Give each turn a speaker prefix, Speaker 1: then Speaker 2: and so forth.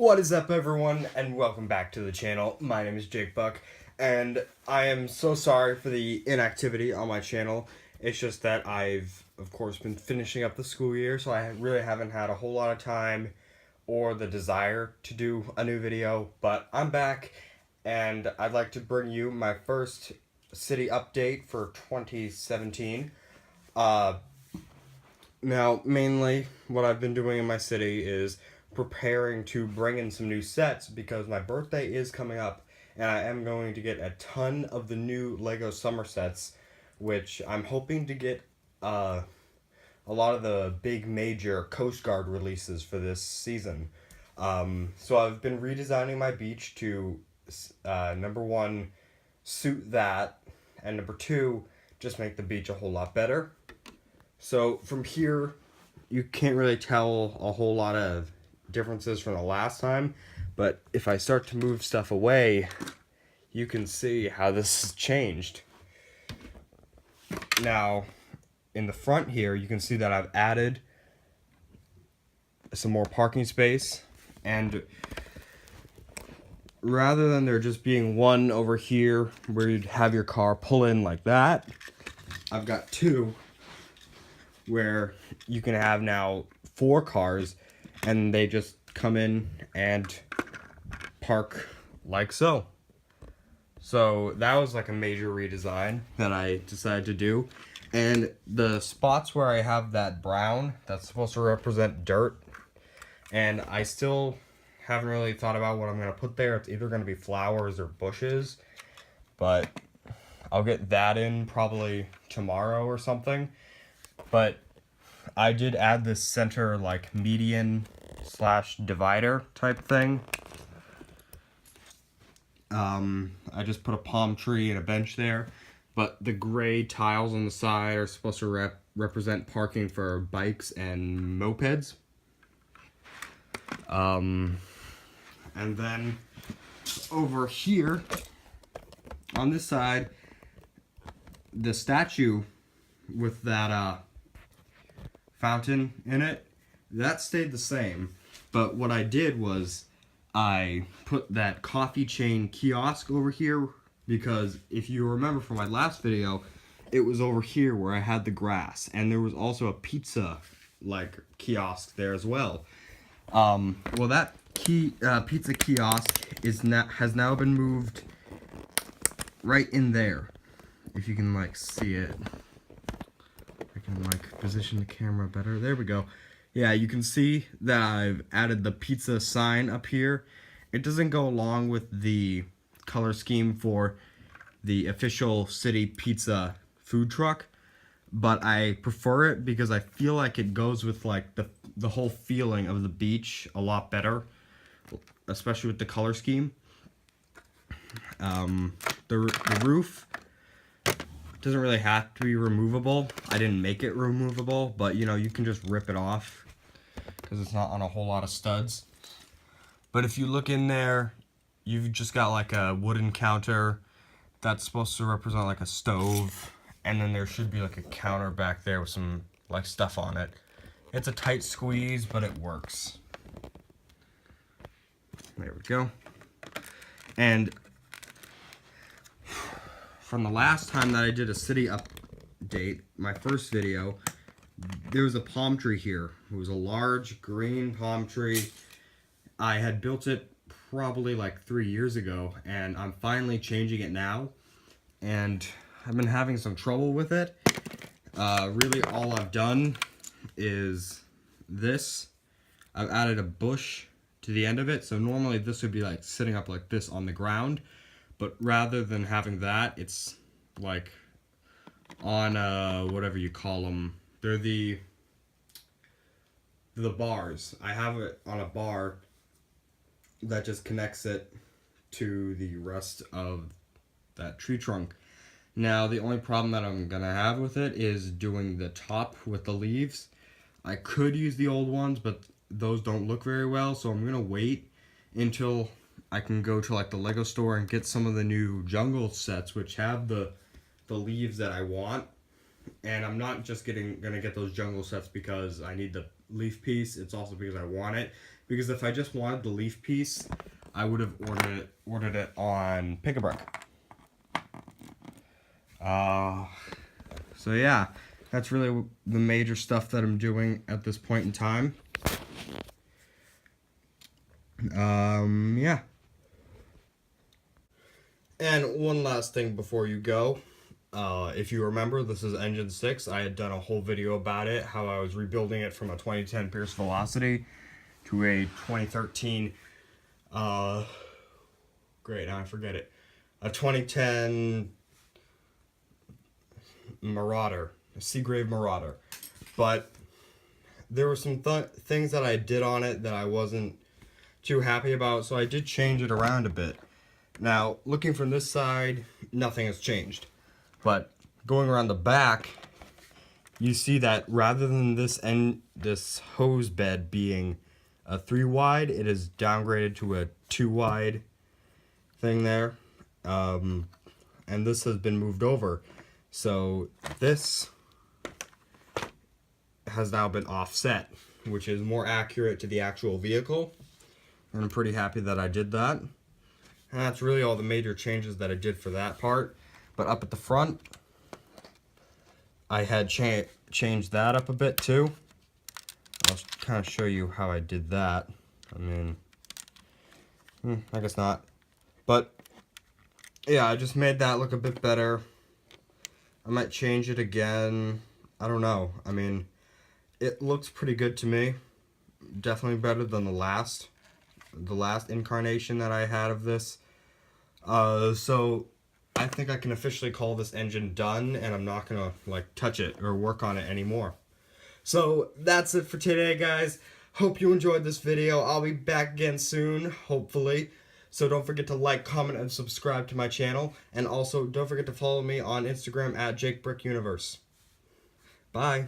Speaker 1: What is up, everyone, and welcome back to the channel. My name is Jake Buck, and I am so sorry for the inactivity on my channel. It's just that I've, of course, been finishing up the school year, so I really haven't had a whole lot of time or the desire to do a new video, but I'm back, and I'd like to bring you my first city update for 2017. Now, mainly, what I've been doing in my city is preparing to bring in some new sets because my birthday is coming up and I am going to get a ton of the new Lego summer sets, which I'm hoping to get a lot of the big major Coast Guard releases for this season. So I've been redesigning my beach to number one, suit that, and number two, just make the beach a whole lot better. So from here, you can't really tell a whole lot of differences from the last time, but if I start to move stuff away, you can see how this has changed. Now, in the front here, you can see that I've added some more parking space, and rather than there just being one over here where you'd have your car pull in like that, I've got two where you can have now 4 cars and they just come in and park like so. So that was like a major redesign that I decided to do. And the spots where I have that brown, that's supposed to represent dirt. And I still haven't really thought about what I'm going to put there. It's either going to be flowers or bushes. But I'll get that in probably tomorrow or something. But I did add this center like median / divider type thing. I just put a palm tree and a bench there, but the gray tiles on the side are supposed to represent parking for bikes and mopeds. And then over here on this side, the statue with that fountain in it, that stayed the same. But what I did was I put that coffee chain kiosk over here because if you remember from my last video, it was over here where I had the grass, and there was also a pizza like kiosk there as well. Well, that pizza kiosk has now been moved right in there. If you can like see it. I can like position the camera better. There we go. Yeah, you can see that I've added the pizza sign up here. It doesn't go along with the color scheme for the official city pizza food truck, but I prefer it because I feel like it goes with like the whole feeling of the beach a lot better, especially with the color scheme. The roof doesn't really have to be removable. I didn't make it removable, but you know, you can just rip it off because it's not on a whole lot of studs. But if you look in there, you've just got like a wooden counter that's supposed to represent like a stove, and then there should be like a counter back there with some like stuff on it. It's a tight squeeze, but it works. There we go. And from the last time that I did a city update, my first video, there was a palm tree here. It was a large green palm tree. I had built it probably like 3 years ago, and I'm finally changing it now. And I've been having some trouble with it. Really all I've done is this. I've added a bush to the end of it. So normally this would be like sitting up like this on the ground. But rather than having that, it's like on whatever you call them. They're the bars. I have it on a bar that just connects it to the rest of that tree trunk. Now, the only problem that I'm gonna have with it is doing the top with the leaves. I could use the old ones, but those don't look very well, so I'm gonna wait until I can go to like the Lego store and get some of the new jungle sets which have the leaves that I want, And I'm not just gonna get those jungle sets because I need the leaf piece. It's also because I want it. Because if I just wanted the leaf piece, I would have ordered it on Pick-a-Brick. So yeah, that's really the major stuff that I'm doing at this point in time. Yeah. And one last thing before you go. If you remember, this is Engine 6. I had done a whole video about it, how I was rebuilding it from a 2010 Pierce Velocity to a 2013, great, now I forget it, a 2010 Marauder, a Seagrave Marauder. But there were some things that I did on it that I wasn't too happy about, so I did change it around a bit. Now, looking from this side, nothing has changed. But going around the back, you see that rather than this hose bed being a 3 wide, it is downgraded to a 2 wide thing there. And this has been moved over. So this has now been offset, which is more accurate to the actual vehicle. And I'm pretty happy that I did that. And that's really all the major changes that I did for that part. But up at the front, I had changed that up a bit too. I'll kind of show you how I did that. I mean, I guess not. But yeah, I just made that look a bit better. I might change it again. I don't know. I mean, it looks pretty good to me. Definitely better than the last incarnation that I had of this. So I think I can officially call this engine done, and I'm not gonna like touch it or work on it anymore. So that's it for today, guys. Hope you enjoyed this video. I'll be back again soon, hopefully. So don't forget to like, comment, and subscribe to my channel. And also, don't forget to follow me on Instagram at JakeBrickUniverse. Bye.